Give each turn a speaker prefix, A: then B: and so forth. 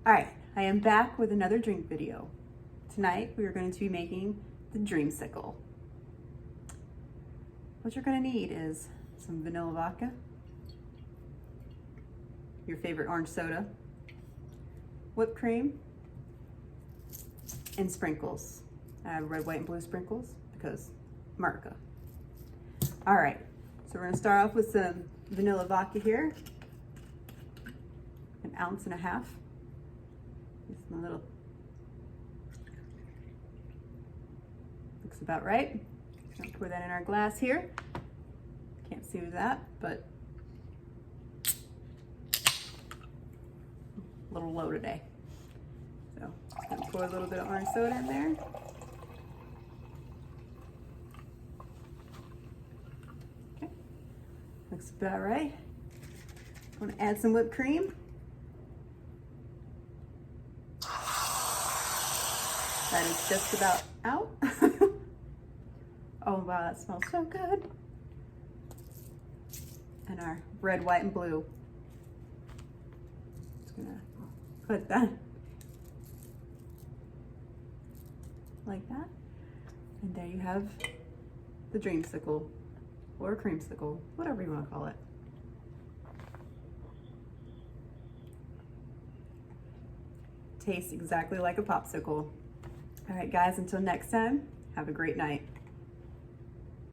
A: All right, I am back with another drink video. Tonight we are going to be making the Dreamsicle. What you're going to need is some vanilla vodka, your favorite orange soda, whipped cream, and sprinkles. I have red, white, and blue sprinkles because America. All right, so we're going to start off with some vanilla vodka here, 1.5 ounces. Just my little, looks about right. Gonna pour that in our glass here. Can't see with that, but a little low today. So just gonna pour a little bit of orange soda in there. Okay, looks about right. I'm gonna add some whipped cream. That is just about out. Oh wow, that smells so good. And our red, white, and blue. Just gonna put that like that. And there you have the Dreamsicle or creamsicle, whatever you want to call it. Tastes exactly like a popsicle. All right, guys, until next time, have a great night.